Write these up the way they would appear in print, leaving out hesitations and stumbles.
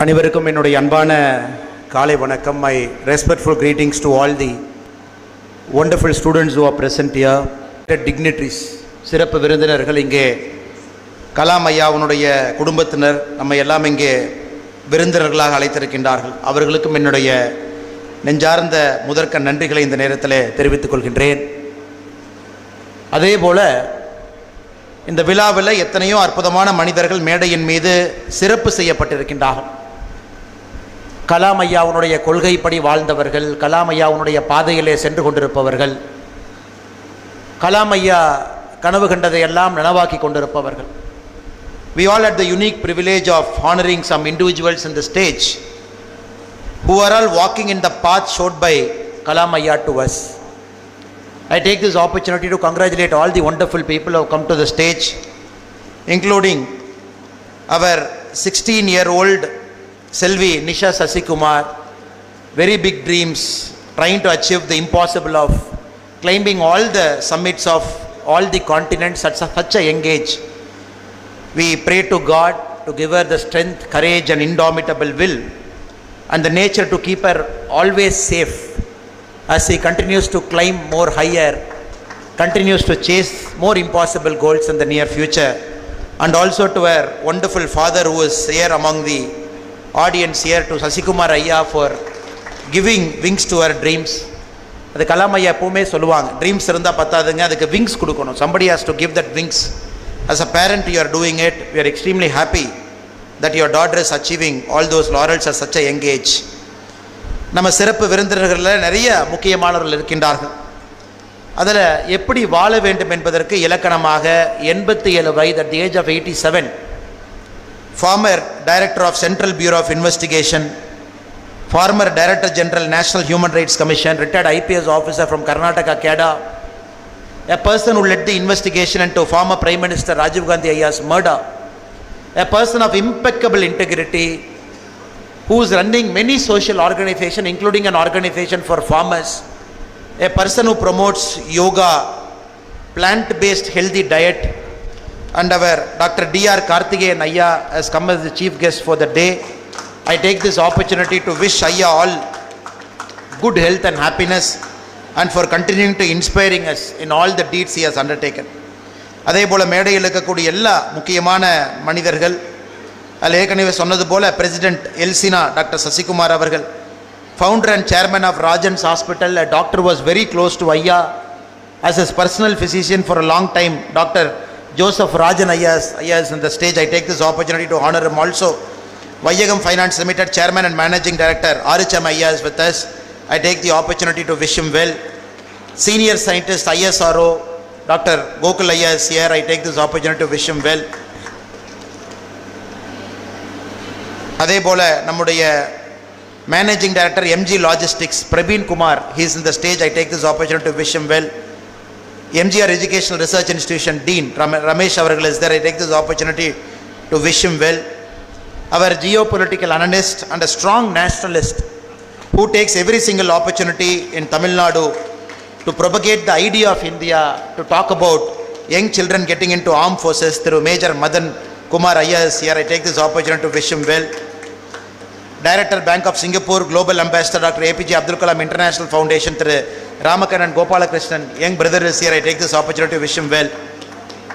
அனைவருக்கும் என்னுடைய அன்பான காலை வணக்கம். My respectful greetings to all the wonderful students who are present here, dignitaries, சிறப்பு விருந்தினர்கள், இங்கே கலாம் ஐயாவுடைய குடும்பத்தினர் நம்ம எல்லாம் இங்கே விருந்தினர்களாக அழைத்திருக்கின்றார்கள். அவர்களுக்கும் என்னுடைய நெஞ்சார்ந்த முதற்க நன்றிகளை இந்த நேரத்தில் தெரிவித்துக் கொள்கின்றேன். அதே போல இந்த விழாவில் எத்தனையோ அற்புதமான மனிதர்கள் மேடையின் மீது சிறப்பு செய்யப்பட்டிருக்கின்றார்கள். கலாம் ஐயாவுடைய கொள்கைப்படி வாழ்ந்தவர்கள், கலாம் ஐயாவுடைய பாதையிலே சென்று கொண்டிருப்பவர்கள், கலாம் ஐயா கனவு கண்டதையெல்லாம் நனவாக்கி கொண்டிருப்பவர்கள். We all had the unique privilege of honoring some individuals in the stage who are all walking in the path showed by Kalam Ayya to us. I take this opportunity to congratulate all the wonderful people who have come to the stage, including our 16-year-old Selvi Nisha Sasikumar, very big dreams, trying to achieve the impossible of climbing all the summits of all the continents at such a young age. We pray to God to give her the strength, courage and indomitable will and the nature to keep her always safe as she continues to climb more higher, continues to chase more impossible goals in the near future, and also to her wonderful father who is here among the audience here, to Sasikumar Ayya, for giving wings to her dreams. அது கலாம் ஐயா எப்பவுமே சொல்லுவாங்க, dreams இருந்தால் பத்தாதுங்க, அதுக்கு wings கொடுக்கணும். somebody has to give that wings. As a parent you are doing it. We are extremely happy that your daughter is achieving all those laurels at such a young age. நம்ம சிறப்பு விருந்தினர்களில் நிறைய முக்கியமானவர்கள் இருக்கின்றார்கள். அதில் எப்படி வாழ வேண்டும் என்பதற்கு இலக்கணமாக 87 வயது, at the age of 87, former director of Central Bureau of Investigation, former Director General National Human Rights Commission, retired IPS officer from Karnataka Cadre, a person who led the investigation into former Prime Minister Rajiv Gandhi Ayya's murder, a person of impeccable integrity, who is running many social organizations, including an organization for farmers, a person who promotes yoga, plant-based healthy diet, and our Dr. D.R. Karthikeyan Ayya has come as the chief guest for the day. I take this opportunity to wish Ayya all good health and happiness and for continuing to inspiring us in all the deeds he has undertaken. அதே போல மேடையில் இருக்கக்கூடிய எல்லா முக்கியமான மனிதர்கள், அதில் ஏற்கனவே சொன்னது போல பிரசிடென்ட் எல்சினா டாக்டர் சசிகுமார் அவர்கள், founder and chairman of Rajan's hospital, a doctor was very close to Ayya as his personal physician for a long time. Dr. Joseph Rajan Ayya is on the stage. I take this opportunity to honor him also. Vaiyagam Finance Limited chairman and managing director Aricham Ayya is with us. I take the opportunity to wish him well. Senior scientist ISRO Dr. Gokul Ayya is here. I take this opportunity to wish him well. அதே போல நம்முடைய managing director MG Logistics Praveen Kumar, he is in the stage. I take this opportunity to wish him well. MGR Educational Research Institution Dean Ramesh avargal is there. I take this opportunity to wish him well. Our geopolitical analyst and a strong nationalist who takes every single opportunity in Tamil Nadu to propagate the idea of India, to talk about young children getting into armed forces, through Major Madan Kumar Ayya is here. I take this opportunity to wish him well. Director Bank of Singapore, Global Ambassador Dr. APJ Abdul Kalam International Foundation, through Ramakannan Gopalakrishnan, young brother is here. I take this opportunity to wish him well.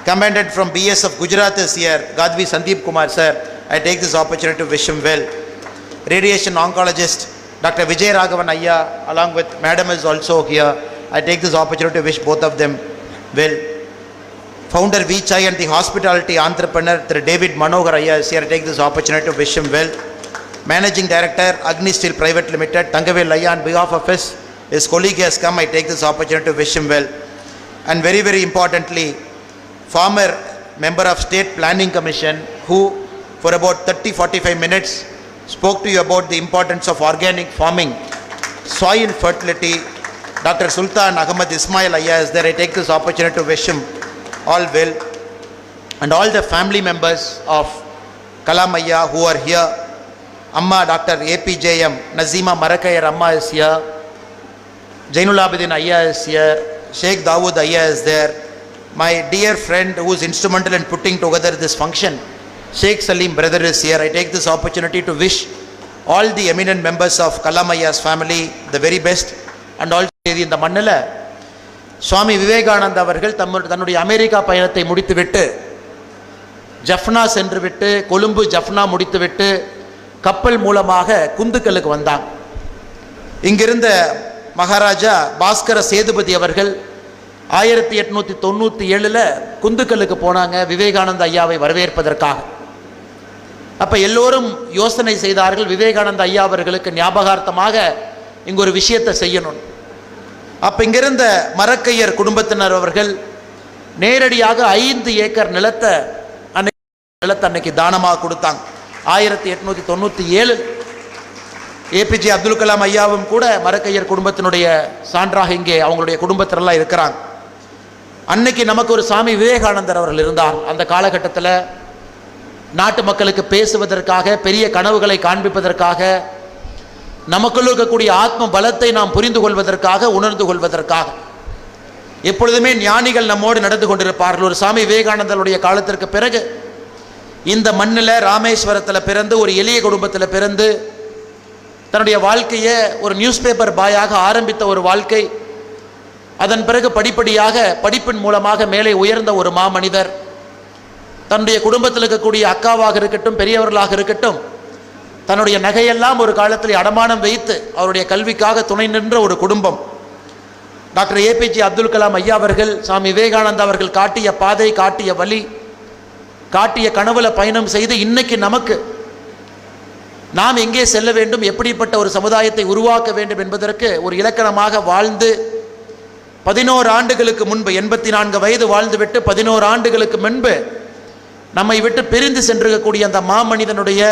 Commandant from BS of Gujarat is here, Gadvi Sandeep Kumar sir. I take this opportunity to wish him well. Radiation oncologist Dr. Vijay Raghavan Ayya along with madam is also here. I take this opportunity to wish both of them well. Founder Vichai and the hospitality entrepreneur through David Manohar Ayya is here. I take this opportunity to wish him well. Managing Director Agni Steel Private Limited Tangavel Ayya, on behalf of his colleague has come. I take this opportunity to wish him well. And very, very importantly, former member of State Planning Commission who for about 30-45 minutes spoke to you about the importance of organic farming, soil fertility, Dr. Sultan Ahmad Ismail Ayya is there. I take this opportunity to wish him all well. And all the family members of Kalam Ayya who are here, Amma Dr. APJM Nazima Marakayar Amma is here, Jainul Abidin Ayya is here, Sheikh Dawood Ayya is there, my dear friend who is instrumental in putting together this function, Sheikh Salim brother is here. I take this opportunity to wish all the eminent members of Kalamayya's family the very best. And also இந்த மண்ணில் சுவாமி விவேகானந்த அவர்கள் தன்னுடைய America பயணத்தை முடித்துவிட்டு ஜஃப்னா சென்று விட்டு கொழும்பு ஜஃப்னா முடித்துவிட்டு கப்பல் மூலமாக குந்துக்கலுக்கு வந்தாங்க. இங்கிருந்த மகாராஜா பாஸ்கர சேதுபதி அவர்கள் 1897 குந்துக்கலுக்கு போனாங்க விவேகானந்த ஐயாவை வரவேற்பதற்காக. அப்ப எல்லோரும் யோசனை செய்தார்கள், விவேகானந்த ஐயா அவர்களுக்கு ஞாபகார்த்தமாக இங்கு ஒரு விஷயத்தை செய்யணும். அப்ப இங்கிருந்த மரக்கையர் குடும்பத்தினர் அவர்கள் நேரடியாக 5 ஏக்கர் நிலத்தை அன்னைக்கு தானமாக கொடுத்தாங்க. 1897 ஏபிஜே அப்துல் கலாம் ஐயாவும் கூட மரக்கையர் குடும்பத்தினுடைய சான்றாக இங்கே அவங்களுடைய குடும்பத்தினரெல்லாம் இருக்கிறாங்க. அன்னைக்கு நமக்கு ஒரு சாமி விவேகானந்தர் அவர்கள் இருந்தார். அந்த காலகட்டத்தில் நாட்டு மக்களுக்கு பேசுவதற்காக, பெரிய கனவுகளை காண்பிப்பதற்காக, நமக்குள் இருக்கக்கூடிய ஆத்ம பலத்தை நாம் புரிந்து கொள்வதற்காக, உணர்ந்து கொள்வதற்காக எப்பொழுதுமே ஞானிகள் நம்மோடு நடந்து கொண்டிருப்பார்கள். ஒரு சாமி விவேகானந்தருடைய காலத்திற்கு பிறகு இந்த மண்ணில் ராமேஸ்வரத்தில் பிறந்து ஒரு எளிய குடும்பத்தில் பிறந்து தன்னுடைய வாழ்க்கையை ஒரு நியூஸ் பேப்பர் பாயாக ஆரம்பித்த ஒரு வாழ்க்கை, அதன் பிறகு படிப்படியாக படிப்பின் மூலமாக மேலே உயர்ந்த ஒரு மாமனிதர், தன்னுடைய குடும்பத்தில் இருக்கக்கூடிய அக்காவாக இருக்கட்டும் பெரியவர்களாக இருக்கட்டும் தன்னுடைய நகையெல்லாம் ஒரு காலத்தில் அடமானம் வைத்து அவருடைய கல்விக்காக துணை நின்ற ஒரு குடும்பம். டாக்டர் ஏபிஜே அப்துல் கலாம் ஐயா அவர்கள், சாமி விவேகானந்தா அவர்கள் காட்டிய பாதை, காட்டிய வழி, காட்டிய கனவுல பயணம் செய்து இன்னைக்கு நமக்கு நாம் எங்கே செல்ல வேண்டும், எப்படிப்பட்ட ஒரு சமுதாயத்தை உருவாக்க வேண்டும் என்பதற்கு ஒரு இலக்கணமாக வாழ்ந்து 11 ஆண்டுகளுக்கு முன்பு 84 வயது வாழ்ந்துவிட்டு 11 ஆண்டுகளுக்கு முன்பு நம்மை விட்டு பிரிந்து சென்றிருக்கக்கூடிய அந்த மாமனிதனுடைய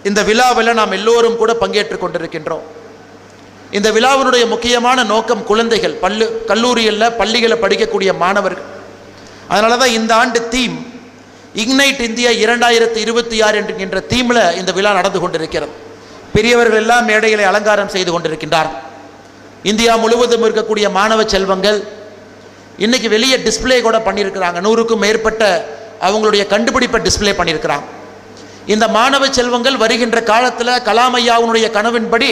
இந்த விழாவில் நாம் எல்லோரும் கூட பங்கேற்று கொண்டிருக்கின்றோம். இந்த விழாவினுடைய முக்கியமான நோக்கம் குழந்தைகள், கல்லூரியில் பள்ளிகளில் படிக்கக்கூடிய மாணவர்கள். அதனால தான் இந்த ஆண்டு தீம் இக்னைட் இந்தியா 2026 என்கின்ற தீமில் இந்த விழா நடந்து கொண்டிருக்கிறது. பெரியவர்கள் எல்லாம் மேடைகளை அலங்காரம் செய்து கொண்டிருக்கின்றார்கள். இந்தியா முழுவதும் இருக்கக்கூடிய மாணவ செல்வங்கள் இன்னைக்கு வெளியே டிஸ்பிளே கூட பண்ணியிருக்கிறாங்க. 100க்கும் மேற்பட்ட அவங்களுடைய கண்டுபிடிப்பை டிஸ்பிளே பண்ணியிருக்கிறாங்க. இந்த மாணவ செல்வங்கள் வருகின்ற காலத்தில் கலாம் ஐயாவுடைய கனவின்படி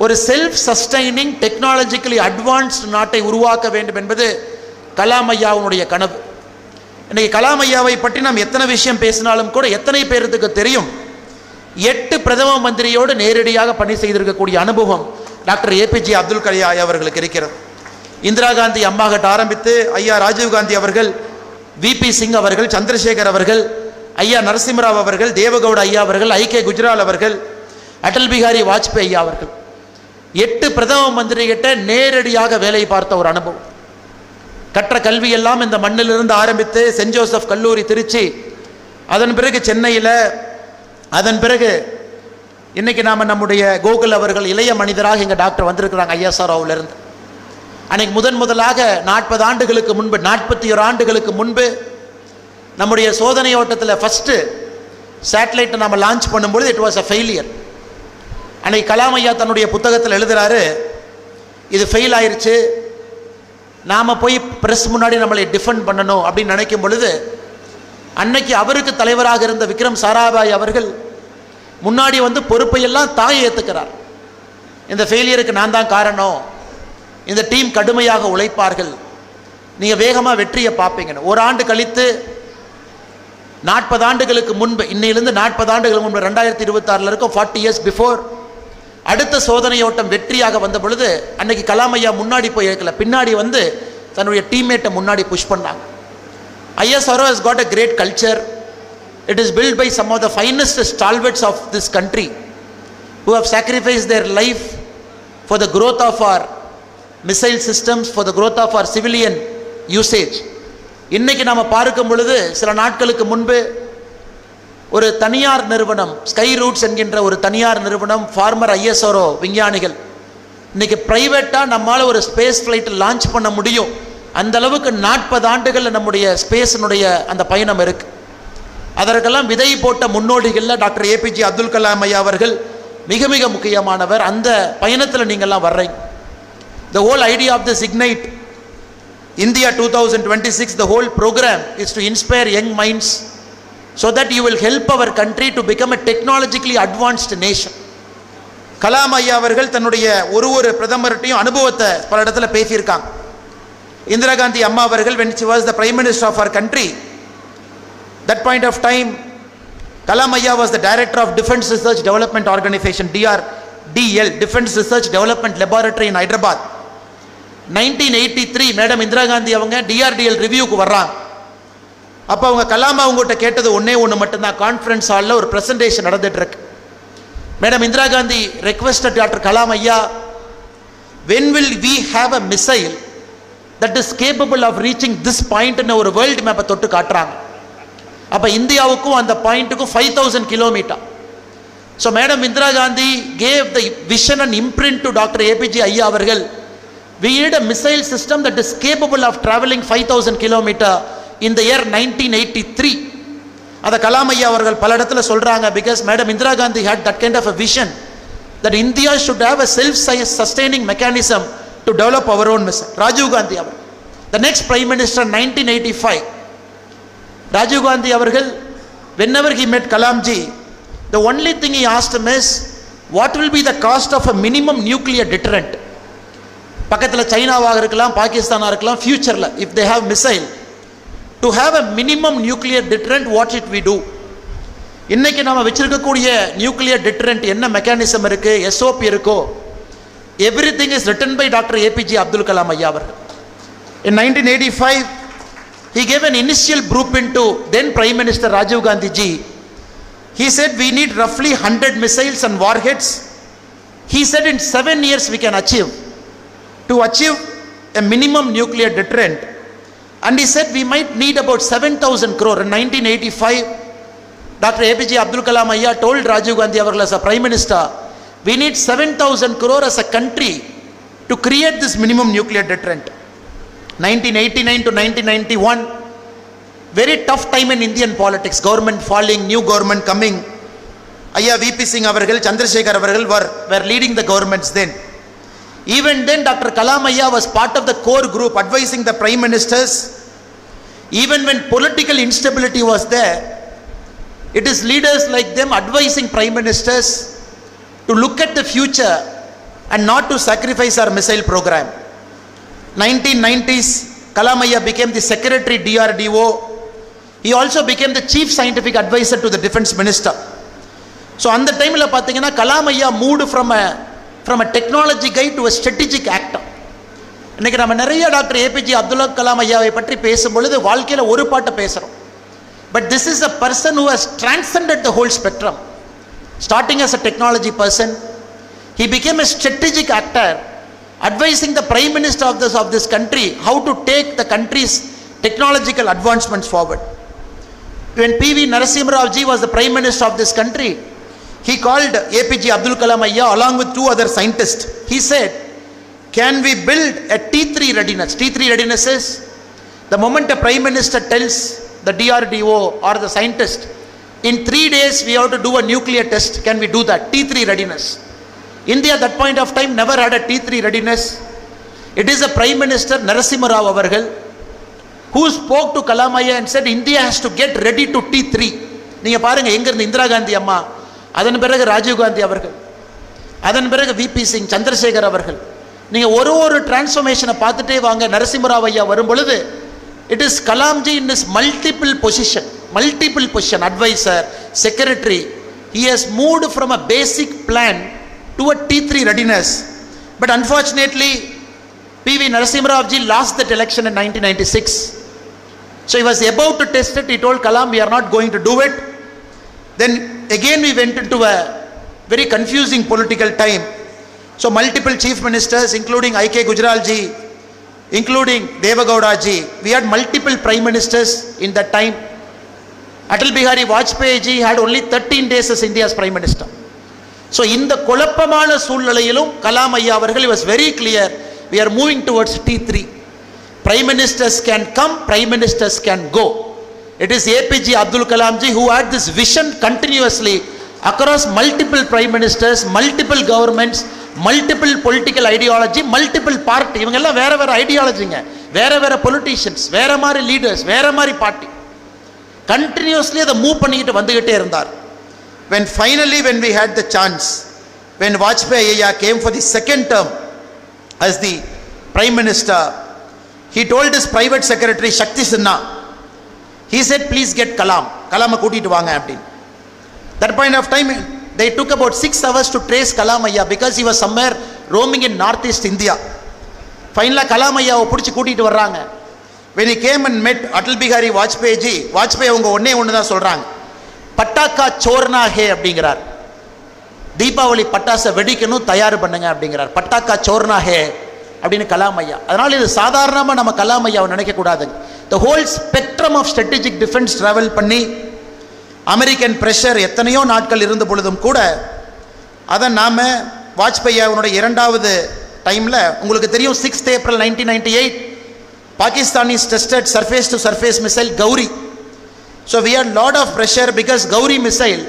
ஒரு செல்ஃப் சஸ்டைனிங் டெக்னாலஜிக்கலி அட்வான்ஸ்டு நாட்டை உருவாக்க வேண்டும் என்பது கலாம் ஐயாவுடைய கனவு. இன்னைக்கு கலாம் ஐயாவை பற்றி நாம் எத்தனை விஷயம் பேசினாலும் கூட எத்தனை பேருக்கு தெரியும், 8 பிரதம மந்திரியோடு நேரடியாக பணி செய்திருக்கக்கூடிய அனுபவம் டாக்டர் ஏபிஜே அப்துல் கலாம் ஐயா அவர்களுக்கு இருக்கிறது. இந்திரா காந்தி அம்மா கிட்ட ஆரம்பித்து ஐயா ராஜீவ் காந்தி அவர்கள், விபி சிங் அவர்கள், சந்திரசேகர் அவர்கள், ஐயா நரசிம்மராவ் அவர்கள், தேவகவுட ஐயா அவர்கள், ஐகே குஜ்ரால் அவர்கள், அடல் பிகாரி வாஜ்பேயி ஐயா அவர்கள், 8 பிரதம மந்திரி கிட்ட நேரடியாக வேலை பார்த்த ஒரு அனுபவம். கற்ற கல்வியெல்லாம் இந்த மண்ணிலிருந்து ஆரம்பித்து சென்ட் ஜோசப் கல்லூரி திருச்சி, அதன் பிறகு சென்னையில், அதன் பிறகு இன்னைக்கு நாம் நம்முடைய கோகுல் அவர்கள் இளைய மனிதராக இங்கே டாக்டர் வந்திருக்கிறாங்க ஐஎஸ்ஆர்ஓவிலிருந்து. அன்னைக்கு முதலாக 40 ஆண்டுகளுக்கு முன்பு, 41 ஆண்டுகளுக்கு முன்பு நம்முடைய சோதனை ஓட்டத்தில் ஃபஸ்ட்டு சேட்டலைட்டை நம்ம லான்ச் பண்ணும்பொழுது இட் வாஸ் அ ஃபெயிலியர். அன்னைக்கு கலாம் ஐயா தன்னுடைய புத்தகத்தில் எழுதுகிறாரு, இது ஃபெயில் ஆயிடுச்சு, நாம் போய் ப்ரெஸ் முன்னாடி நம்மளை டிஃபெண்ட் பண்ணணும் அப்படின்னு நினைக்கும் பொழுது அன்னைக்கு அவருக்கு தலைவராக இருந்த விக்ரம் சாராபாய் அவர்கள் முன்னாடி வந்து பொறுப்பையெல்லாம் தாய் ஏற்றுக்கிறார். இந்த ஃபெயிலியருக்கு நான் தான் காரணம், இந்த டீம் கடுமையாக உழைப்பார்கள், நீங்கள் வேகமாக வெற்றியை பார்ப்பீங்கன்னு. ஒரு ஆண்டு கழித்து 40 ஆண்டுகளுக்கு முன்பு, இன்னையிலிருந்து 40 ஆண்டுகளுக்கு முன்பு 2026 இருக்கும், 40 இயர்ஸ் பிஃபோர், அடுத்த சோதனை ஓட்டம் வெற்றியாக வந்த பொழுது அன்னைக்கு கலாம் ஐயா முன்னாடி போய் இருக்கல, பின்னாடி வந்து தன்னுடைய டீம்மேட்டை முன்னாடி புஷ் பண்ணாங்க. ISRO has got a great culture. It is built by some of the finest stalwarts of this country who have sacrificed their life for the growth of our missile systems, for the growth of our civilian usage. இன்னைக்கு நாம் பார்க்கும் பொழுது சில நாட்களுக்கு முன்பு ஒரு தனியார் நிறுவனம், ஸ்கை ரூட்ஸ் என்கின்ற ஒரு தனியார் நிறுவனம், ஃபார்மர் ISRO விஞ்ஞானிகள் இன்னைக்கு பிரைவேட்டாக நம்மளால் ஒரு ஸ்பேஸ் ஃப்ளைட் லான்ச் பண்ண முடியும். அந்த அளவுக்கு 40 ஆண்டுகளில் நம்முடைய ஸ்பேஸினுடைய அந்த பயணம் இருக்கு. அதற்கெல்லாம் விதை போட்ட முன்னோடிகளில் டாக்டர் ஏபிஜே அப்துல் கலாம் ஐயா அவர்கள் மிக மிக முக்கியமானவர். அந்த பயணத்தில் நீங்கள்லாம் வர்றீங்க. The whole idea of this Ignite India 2026, the whole program is to inspire young minds so that you will help our country to become a technologically advanced nation. Kalam ஐயா அவர்கள் தன்னுடைய ஒரு பிரதமர்கிட்டையும் அனுபவத்தை பல இடத்துல பேசியிருக்காங்க. இந்திரா காந்தி அம்மா அவர்கள் when she was the prime minister of our country, that point of time Kalam ஐயா was the director of Defence Research Development Organization, DRDL, Defence Research Development Laboratory in Hyderabad. 1983 madam Indira Gandhi அவங்க DRDL ரிவ்யூக்கு வர்றாங்க. அப்போ அவங்க கலாம் அவங்ககிட்ட கேட்டது ஒன்று மட்டும்தான். Conference ஹாலில் ஒரு பிரசன்டேஷன் நடந்துட்டு இருக்கு. Madam Indira Gandhi requested doctor Kalam ஐயா, when will we have a missile that is capable of reaching this point in ஒரு வேர்ல்டு மேப்பை தொட்டு காட்டுறாங்க. அப்போ இந்தியாவுக்கும் அந்த பாயிண்ட்டுக்கும் 5000 kilometre. So madam Indira Gandhi gave the vision and imprint to doctor APJ ஐயா அவர்கள். We need a missile system that is capable of traveling 5000 kilometer in the year 1983. அதை கலாம் ஐயா அவர்கள் பல இடத்துல சொல்றாங்க. because madam Indira Gandhi had that kind of a vision that India should have a self-sustaining mechanism to develop our own missile. Rajiv Gandhi அவர் the next prime minister 1985. Rajiv Gandhi அவர்கள் whenever he met Kalamji, the only thing he asked him is what will be the cost of a minimum nuclear deterrent. பக்கத்தில் சைனாவாக இருக்கலாம், பாகிஸ்தானாக இருக்கலாம், ஃபியூச்சரில் if they have missile, to have a minimum nuclear deterrent, what should we do? இன்னைக்கு நாம வச்சிருக்கக்கூடிய nuclear deterrent என்ன mechanism இருக்கு, SOP இருக்கோ, everything is written by doctor APJ Abdul Kalam ஐயா அவர்கள். In 1985 he gave an initial blueprint to then Prime Minister Rajiv Gandhi ji. He said we need roughly 100 missiles and warheads. He said in 7 years we can achieve a minimum nuclear deterrent, and he said we might need about 7000 crore. In 1985 Dr. APJ Abdul Kalam Ayya told Rajiv Gandhi avargal as a prime minister, we need 7000 crore as a country to create this minimum nuclear deterrent. 1989 to 1991, very tough time in Indian politics, government falling, new government coming. Ayya VP Singh avargal, Chandrasekhar avargal were leading the governments then. Even then Dr. Kalam Ayya was part of the core group advising the prime ministers. Even when political instability was there, it is leaders like them advising prime ministers to look at the future and not to sacrifice our missile program. 1990s Kalam Ayya became the secretary DRDO. He also became the chief scientific advisor to the defense minister. So அந்த டைம்ல பாத்தீங்கன்னா கலாம் ஐயா moved from a technology guy to a strategic actor. இன்னைக்கு நம்ம நிறைய doctor APJ Abdul Kalam ஐயாவை பற்றி பேசும்பொழுது வாழ்க்கையில ஒரு பாட்டை பேசுறோம். But this is a person who has transcended the whole spectrum. Starting as a technology person, he became a strategic actor, advising the prime minister of this country how to take the country's technological advancements forward. When PV Narasimha Rao ji was the prime minister of this country, he called APJ Abdul Kalam Ayya along with 2 other scientists. He said, can we build a T3 readiness? T3 readiness is the moment a prime minister tells the DRDO or the scientist, in 3 days we have to do a nuclear test, can we do that? T3 readiness. India at that point of time never had a T3 readiness. It is a prime minister Narasimha Rao avargal who spoke to Kalam Ayya and said India has to get ready to T3. நீங்க பாருங்க எங்க இருந்து இந்திரா காந்தி அம்மா, அதன் பிறகு ராஜீவ் காந்தி அவர்கள், அதன் பிறகு VP சிங், சந்திரசேகர் அவர்கள், நீங்க ஒரு டிரான்ஸ்ஃபர்மேஷனை பார்த்துட்டே வாங்க. நரசிம்மராவ் ஐயா வரும் பொழுது it is Kalamji in his multiple position, advisor, secretary. He has moved from a basic plan to a T3 readiness. But unfortunately PV Narasimha Rao ji lost that election in 1996. So he was about to test it. He told Kalam, we are not going to do it. Then again we went into a very confusing political time. So multiple chief ministers, including IK Gujral ji, including Devagowda ji, we had multiple prime ministers in that time. Atal Bihari Vajpayee ji had only 13 days as India's prime minister. So in the குழப்பமான சூழ்நிலையிலும் கலாம் ஐயா அவர்கள் was very clear, we are moving towards T3. Prime ministers can come, prime ministers can go. It is APJ Abdul Kalam ji who had this vision continuously across multiple prime ministers, multiple governments, multiple political ideology, multiple party. இவங்க எல்லாம் வேற ஐடியாலஜிங்க, வேற politicians, வேற மாதிரி leaders, வேற மாதிரி party. Continuously அதை move பண்ணிக்கிட்டு வந்துக்கிட்டே இருந்தார். when we had the chance, when Vajpayee Ayya came for the second term as the Prime Minister, he told his private secretary Shakti Sinha, he said, please get Kalam'a கூட்டிட்டு வாங்க அப்படின்னு. That point of time they took about 6 hours to trace Kalam Ayya because he was somewhere roaming in northeast India. Finally Kalam Ayyaவை பிடிச்சி கூட்டிட்டு வர்றாங்க. when he came and met Atal Bihari Vajpayee ji, Vajpayee அவங்க ஒன்று தான் சொல்றாங்க, பட்டாக்கா சோர்னா ஹே அப்படிங்கிறார். தீபாவளி பட்டாசை வெடிக்கணும், தயார் பண்ணுங்க அப்படிங்கிறார். பட்டாக்கா சோர்னா ஹே அப்படின்னு கலாம் ஐயா. அதனால இது சாதாரணமாக நம்ம கலாம் ஐயாவை நினைக்கக்கூடாதுங்க. The whole spectrum of strategic defence travel பண்ணி அமெரிக்கன் ப்ரெஷர் எத்தனையோ நாட்கள் இருந்த பொழுதும் கூட அதை நாம் வாஜ்பாய் அவனுடைய இரண்டாவது டைமில் உங்களுக்கு தெரியும் 6th April 1998 Pakistan is tested surface to surface missile Gauri. So we had lot of pressure because Gauri missile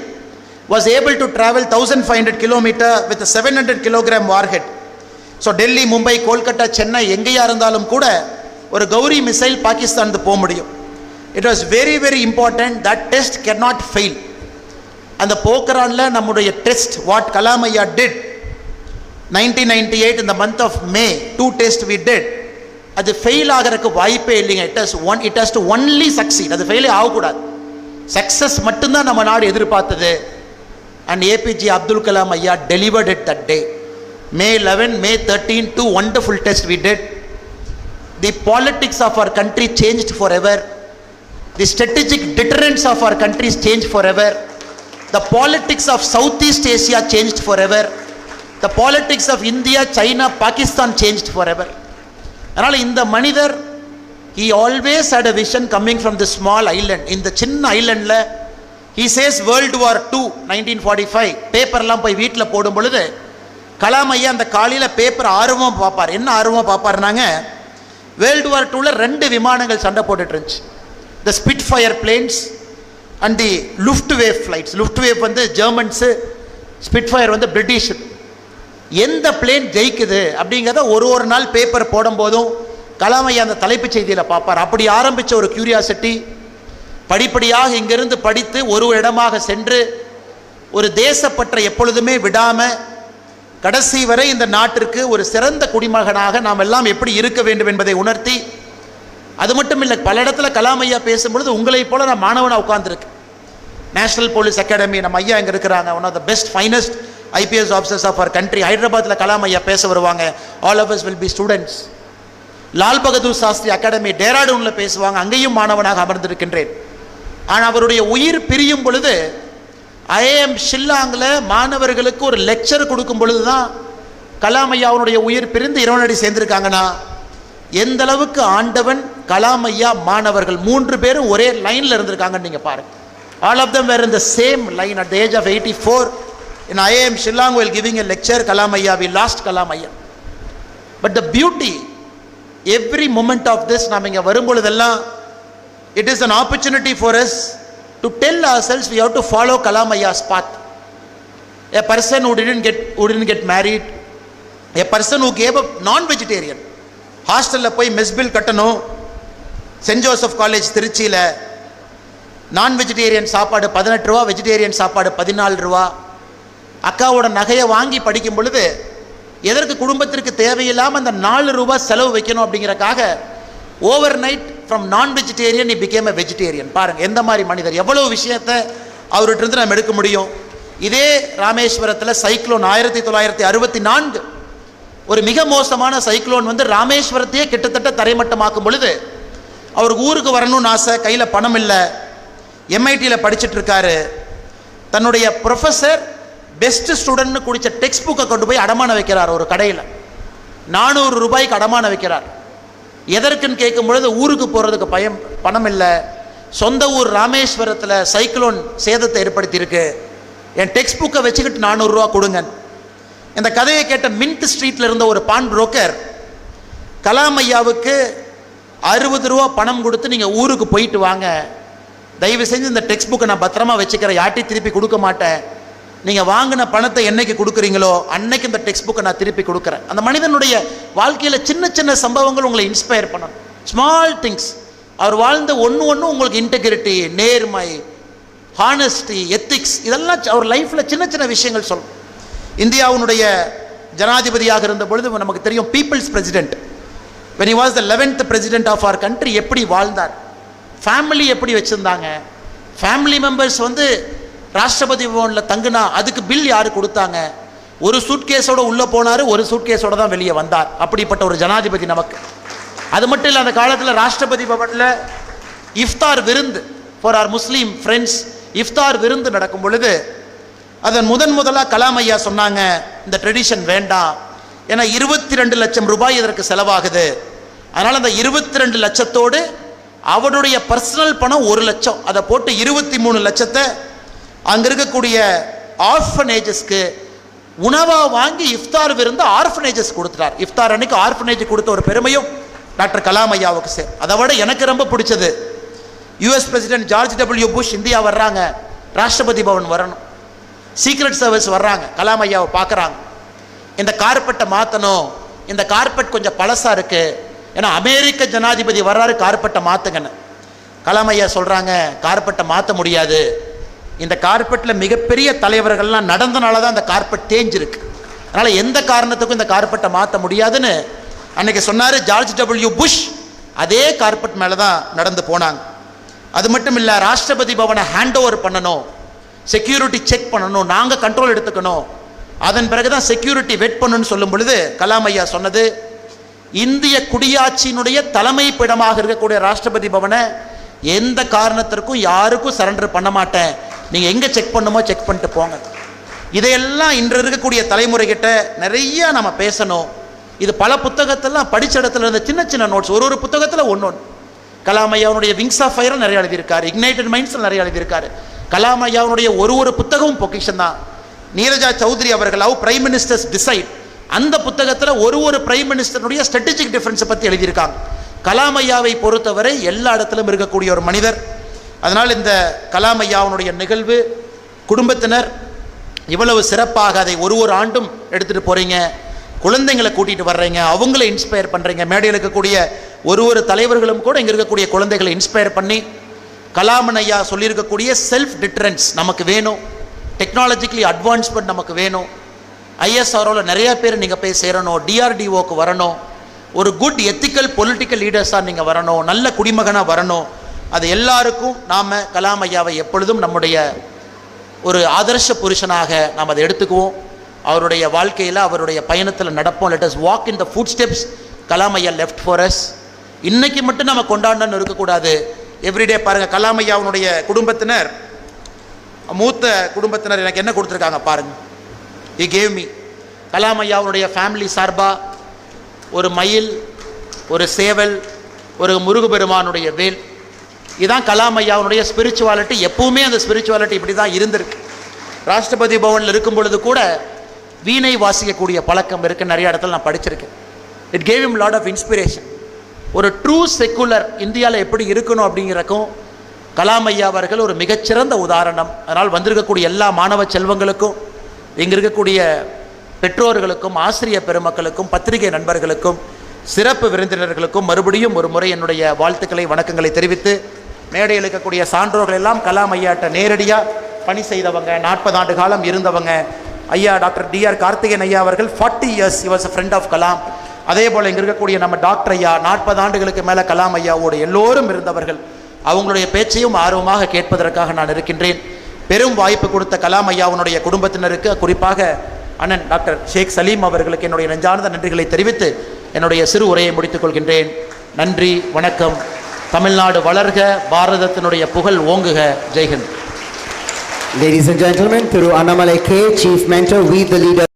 was able to travel 1500 km with a 700 kg warhead. So Delhi, Mumbai, Kolkata, Chennai எங்கேயா இருந்தாலும் கூட ஒரு Gowri missile பாகிஸ்தானுக்கு போக முடியும். It was very very important, that test cannot fail. அந்த போக்ரான்ல நம்முடைய test what Kalam Ayya did 1998 in the month of May 2 tests we did, அது ஃபெயில் ஆகிறதுக்கு வாய்ப்பே இல்லைங்க. it has to only succeed. அது ஃபெயிலே ஆகக்கூடாது. சக்சஸ் மட்டும்தான் நம்ம நாடு எதிர்பார்த்தது. and APJ Abdul Kalam Ayya delivered it that day. May 11, May 13, 2 wonderful tests we did. The politics of our country changed forever. The strategic deterrence of our countries changed forever. The politics of Southeast Asia changed forever. The politics of India, China, Pakistan changed forever. அதனால இந்த மனிதர் he always had a vision coming from the small island. இந்த சின்ன ஐலண்ட்ல he says World War II 1945 பேப்பர்லாம் போய் வீட்டில் போடும் பொழுது கலாம் ஐயா அந்த காலையில் பேப்பர் ஆர்வமாக பார்ப்பார். என்ன ஆர்வமாக பார்ப்பாருனாங்க, வேர்ல்டு வார் 2ல 2 விமானங்கள் சண்டை போட்டுட்டு இருந்துச்சு. The Spitfire planes and the Luftwaffe flights. Luftwaffe வந்து ஜெர்மன்ஸு, ஸ்பிட்ஃபயர் வந்து பிரிட்டிஷ். எந்த பிளேன் ஜெயிக்குது அப்படிங்கிறத ஒரு நாள் பேப்பர் போடும்போதும் கலாம் ஐயா அந்த தலைப்புச் செய்தியில் பார்ப்பார். அப்படி ஆரம்பித்த ஒரு கியூரியாசிட்டி படிப்படியாக இங்கிருந்து படித்து ஒரு இடமாக சென்று ஒரு தேசப்பற்றை எப்பொழுதுமே விடாமல் கடைசி வரை இந்த நாட்டிற்கு ஒரு சிறந்த குடிமகனாக நாம் எல்லாம் எப்படி இருக்க வேண்டும் என்பதை உணர்த்தி, அது மட்டும் இல்லை பல இடத்துல கலாம் ஐயா பேசும்பொழுது உங்களை போல நான் மாணவனாக உட்கார்ந்துருக்கு. நேஷனல் போலீஸ் அகாடமி நம்ம ஐயா இங்கே இருக்கிறாங்க, one of the best finest IPS officers of our country. ஹைதராபாத்தில் கலாம் ஐயா பேச வருவாங்க, all of us will be students. Lal Bahadur Shastri academy டேராடூனில் பேசுவாங்க, அங்கேயும் மாணவனாக அமர்ந்திருக்கின்றேன். ஆனால் அவருடைய உயிர் பிரியும் பொழுது IIM ஷில்லாங்கில் மாணவர்களுக்கு ஒரு லெக்சர் கொடுக்கும் பொழுது தான் கலாம் ஐயாவுடைய உயிர் பிரிந்து இறைவனடி சேர்ந்திருக்காங்கன்னா எந்த அளவுக்கு ஆண்டவன் கலாம் ஐயா மாணவர்கள் 3 பேரும் ஒரே லைனில் இருந்திருக்காங்கன்னு நீங்கள் பாருங்கள். All of them were in the same line at the age of 84 in IIM Shillong while giving a lecture. Kalam Ayya, we lost Kalam Ayya. But the beauty, every moment of this நாம் இங்கே வரும்பொழுதெல்லாம் it is an opportunity for us to tell ourselves we have to follow Kalam Ayya's path. A person who didn't get married, a person who gave up non-vegetarian, ஹாஸ்டலில் போய் mess bill கட்டணும், send Joseph college திருச்சியில் நான்-வெஜிடேரியன் சாப்பாடு 18 ரூபா, vegetarian சாப்பாடு 14 ரூபா. அக்காவோட நகையை வாங்கி படிக்கும் பொழுது எதற்கு குடும்பத்திற்கு தேவையில்லாமல் அந்த 4 ரூபாய் செலவு வைக்கணும் அப்படிங்கிறக்காக ஓவர் நைட் ஃப்ரம் நான் vegetarian he became a vegetarian. பாருங்கள் எந்த மாதிரி மனிதர், எவ்வளோ விஷயத்தை அவர்கிட்ட இருந்து நம்ம எடுக்க முடியும். இதே ராமேஸ்வரத்தில் சைக்ளோன் 1964 ஒரு மிக மோசமான சைக்ளோன் வந்து ராமேஸ்வரத்தையே கிட்டத்தட்ட தரைமட்டமாக்கும் பொழுது அவருக்கு ஊருக்கு வரணும்னு ஆசை, கையில் பணம் இல்லை, MITயில் படிச்சுட்டு இருக்காரு. தன்னுடைய ப்ரொஃபஸர் பெஸ்ட் ஸ்டூடெண்ட்னு குடித்த டெக்ஸ்ட் புக்கை கொண்டு போய் அடமான வைக்கிறார். ஒரு கடையில் 400 ரூபாய்க்கு அடமான வைக்கிறார். எதற்குன்னு கேட்கும் பொழுது ஊருக்கு போகிறதுக்கு பணம் இல்லை, சொந்த ஊர் ராமேஸ்வரத்தில் சைக்ளோன் சேதத்தை ஏற்படுத்தியிருக்கு, என் டெக்ஸ்ட் புக்கை வச்சுக்கிட்டு 400 ரூபா கொடுங்க. இந்த கதையை கேட்ட மின்ட் ஸ்ட்ரீட்டில் இருந்த ஒரு பான் புரோக்கர் கலாம் ஐயாவுக்கு 60 ரூபா பணம் கொடுத்து நீங்கள் ஊருக்கு போயிட்டு வாங்க, தயவு செஞ்சு இந்த டெக்ஸ்ட் புக்கை நான் பத்திரமா வச்சுக்கிறேன், யார்ட்டையும் திருப்பி கொடுக்க மாட்டேன், நீங்கள் வாங்கின பணத்தை என்னைக்கு கொடுக்குறீங்களோ அன்னைக்கு இந்த டெக்ஸ்ட் புக்கை நான் திருப்பி கொடுக்குறேன். அந்த மனிதனுடைய வாழ்க்கையில் சின்ன சின்ன சம்பவங்கள் உங்களை இன்ஸ்பயர் பண்ணணும். ஸ்மால் திங்ஸ், அவர் வாழ்ந்த ஒன்று உங்களுக்கு இன்டெகிரிட்டி, நேர்மை, ஹானஸ்டி, எத்திக்ஸ், இதெல்லாம் அவர் லைஃப்பில் சின்ன சின்ன விஷயங்கள் சொல்லும். இந்தியாவுடைய ஜனாதிபதியாக இருந்த பொழுது நமக்கு தெரியும், people's president, when he was the 11th president of our country, எப்படி வாழ்ந்தார், ஃபேமிலி எப்படி வச்சுருந்தாங்க, ஃபேமிலி மெம்பர்ஸ் ராஷ்டிரபதி பவனில் தங்குனா அதுக்கு பில் யார் கொடுத்தாங்க, ஒரு சூட்கேஸோட உள்ளே போனார், ஒரு சூட்கேஸோட தான் வெளியே வந்தார். அப்படிப்பட்ட ஒரு ஜனாதிபதி நமக்கு. அது மட்டும் இல்லை, அந்த காலத்தில் ராஷ்டிரபதி பவனில் இஃப்தார் விருந்து ஃபார் ஆர் முஸ்லீம் ஃப்ரெண்ட்ஸ், இஃப்தார் விருந்து நடக்கும் பொழுது அதன் முதலாக கலாம் ஐயா சொன்னாங்க, இந்த ட்ரெடிஷன் வேண்டாம், ஏன்னா 22 லட்சம் ரூபாய் இதற்கு செலவாகுது. அதனால் அந்த 22 லட்சத்தோடு அவருடைய பர்சனல் பணம் 1 லட்சம், அதை போட்டு 23 லட்சத்தை அங்கே இருக்கக்கூடிய ஆர்ஃபனேஜஸ்க்கு உணவாக வாங்கி இஃப்தார் விருந்து ஆர்ஃபனேஜஸ் கொடுத்துட்டார். இஃப்தார் அன்னைக்கு ஆர்ஃபனேஜ் கொடுத்த ஒரு பெருமையும் டாக்டர் கலாம் ஐயாவுக்கு சேர். அதை விட எனக்கு ரொம்ப பிடிச்சது, US president George W Bush India வர்றாங்க, ராஷ்டிரபதி பவன் வரணும், சீக்ரெட் சர்வீஸ் வர்றாங்க, கலாம் ஐயாவை பார்க்குறாங்க. இந்த கார்பெட்டை மாற்றணும், இந்த கார்பெட் கொஞ்சம் பழசாக இருக்குது, ஏன்னா அமெரிக்க ஜனாதிபதி வர்றாரு, கார்பெட்டை மாற்றுங்கன்னு. கலாம் ஐயா சொல்கிறாங்க, கார்பெட்டை மாற்ற முடியாது, இந்த கார்பெட்டில் மிகப்பெரிய தலைவர்கள்லாம் நடந்தனால தான் அந்த கார்பெட் தேஞ்சிருக்கு, அதனால் எந்த காரணத்துக்கும் இந்த கார்பெட்டை மாற்ற முடியாதுன்னு அன்றைக்கி சொன்னார் ஜார்ஜ் டபிள்யூ புஷ். அதே கார்பெட் மேலே தான் நடந்து போனாங்க. அது மட்டும் இல்லை, ராஷ்டிரபதி பவனை ஹேண்ட் ஓவர் பண்ணணும், செக்யூரிட்டி செக் பண்ணணும், நாங்கள் கண்ட்ரோல் எடுத்துக்கணும், அதன் பிறகு தான் செக்யூரிட்டி வெட் பண்ணணும்னு சொல்லும் பொழுது கலாம் ஐயா சொன்னது, இந்திய குடியாட்சியினுடைய தலைமைப்பிடமாக இருக்கக்கூடிய ராஷ்டிரபதி பவனை எந்த காரணத்திற்கும் யாருக்கும் சரண்டர் பண்ண மாட்டேன், நீங்கள் எங்கே செக் பண்ணுமோ செக் பண்ணிட்டு போங்க. இதையெல்லாம் இன்று இருக்கக்கூடிய தலைமுறைகிட்ட நிறைய நம்ம பேசணும். இது பல புத்தகத்தெல்லாம் படித்த இடத்துல இருந்த சின்ன சின்ன நோட்ஸ், ஒரு புத்தகத்தில் ஒன்று. கலாம் ஐயாவுடைய விங்ஸ் ஆஃப் ஃபயர் நிறைய எழுதியிருக்காரு, இக்னைட்டட் மைண்ட்ஸில் நிறைய எழுதியிருக்காரு. கலாம் ஐயாவுடைய ஒரு புத்தகமும் பொக்கிஷன் தான். நீரஜா சௌத்ரி அவர்கள் ஹவ் பிரைம் மினிஸ்டர்ஸ் டிசைட், அந்த புத்தகத்தில் ஒரு பிரைம் மினிஸ்டருடைய ஸ்ட்ராட்டஜிக் டிஃபரன்ஸை பற்றி எழுதியிருக்காங்க. கலாம் ஐயாவை பொறுத்தவரை எல்லா இடத்திலும் இருக்கக்கூடிய ஒரு மனிதர். அதனால் இந்த கலாம் ஐயாவுடைய நிகழ்வு குடும்பத்தினர் இவ்வளவு சிறப்பாக அதை ஒரு ஆண்டும் எடுத்துகிட்டு போகிறீங்க, குழந்தைங்களை கூட்டிகிட்டு வர்றீங்க, அவங்கள இன்ஸ்பயர் பண்ணுறீங்க. மேடையில் இருக்கக்கூடிய ஒரு தலைவர்களும் கூட இங்கே இருக்கக்கூடிய குழந்தைகளை இன்ஸ்பயர் பண்ணி, கலாமன் ஐயா சொல்லியிருக்கக்கூடிய செல்ஃப் டிட்டரன்ஸ் நமக்கு வேணும், டெக்னாலஜிக்கலி அட்வான்ஸ்மெண்ட் நமக்கு வேணும், ஐஎஸ்ஆர்ஓவில் நிறையா பேர் நீங்கள் போய் சேரணும், டிஆர்டிஓக்கு வரணும், ஒரு குட் எத்திக்கல் பொலிட்டிக்கல் லீடர்ஸாக நீங்கள் வரணும், நல்ல குடிமகனாக வரணும். அது எல்லாருக்கும் நாம் கலாம் ஐயாவை எப்பொழுதும் நம்முடைய ஒரு ஆதர்ஷ புருஷனாக நாம் அதை எடுத்துக்குவோம். அவருடைய வாழ்க்கையில் அவருடைய பயணத்தில் நடப்போம். Let us walk in the food steps Kalam ஐயா லெஃப்ட் ஃபார் அஸ். இன்றைக்கி மட்டும் நம்ம கொண்டாடணும்னு இருக்கக்கூடாது, எவ்ரிடே பாருங்கள். கலாம் ஐயாவுடைய குடும்பத்தினர், மூத்த குடும்பத்தினர் எனக்கு என்ன கொடுத்துருக்காங்க பாருங்கள். He gave me, கலாம் ஐயாவுடைய ஃபேமிலி சார்பாக ஒரு மயில், ஒரு சேவல், ஒரு முருகபெருமானுடைய வேல். இதுதான் கலாம் ஐயாவுடைய ஸ்பிரிச்சுவாலிட்டி. எப்பவுமே அந்த ஸ்பிரிச்சுவாலிட்டி இப்படி தான் இருந்திருக்கு. ராஷ்டிரபதி பவனில் இருக்கும் பொழுது கூட வீணை வாசிக்கக்கூடிய பழக்கம் இருக்குது, நிறைய இடத்துல நான் படிச்சிருக்கேன். It gave him lot of inspiration. ஒரு ட்ரூ செக்குலர் இந்தியாவில் எப்படி இருக்கணும் அப்படிங்கிறக்கும் கலாம் ஐயா அவர்கள் ஒரு மிகச்சிறந்த உதாரணம். அதனால் வந்திருக்கக்கூடிய எல்லா மாணவ செல்வங்களுக்கும், இங்கே இருக்கக்கூடிய பெற்றோர்களுக்கும், ஆசிரியர் பெருமக்களுக்கும், பத்திரிகை நண்பர்களுக்கும், சிறப்பு விருந்தினர்களுக்கும் மறுபடியும் ஒரு முறை என்னுடைய வாழ்த்துக்களை வணக்கங்களை தெரிவித்து, மேடையில் இருக்கக்கூடிய சான்றோர்கள் எல்லாம் கலாம் ஐயாட்ட நேரடியாக பணி செய்தவங்க, 40 ஆண்டு காலம் இருந்தவங்க. ஐயா டாக்டர் டிஆர் கார்த்திகேயன் ஐயா அவர்கள் 40 years he was a friend of Kalam. அதே போல் இங்கே இருக்கக்கூடிய நம்ம டாக்டர் ஐயா 40 ஆண்டுகளுக்கு மேலே கலாம் ஐயாவோடு எல்லோரும் இருந்தவர்கள். அவங்களுடைய பேச்சையும் ஆர்வமாக கேட்பதற்காக நான் இருக்கின்றேன். பெரும் வாய்ப்பு கொடுத்த கலாம் ஐயாவுடைய குடும்பத்தினருக்கு, குறிப்பாக அண்ணன் டாக்டர் ஷேக் சலீம் அவர்களுக்கு என்னுடைய நெஞ்சார்ந்த நன்றிகளை தெரிவித்து என்னுடைய சிறு உரையை முடித்துக் கொள்கின்றேன். நன்றி, வணக்கம். தமிழ்நாடு வளர்க, பாரதத்தினுடைய புகழ் ஓங்குக. ஜெய்ஹிந்த். Ladies and gentlemen, Thiru Annamalai K, Chief Mentor, We the Leader.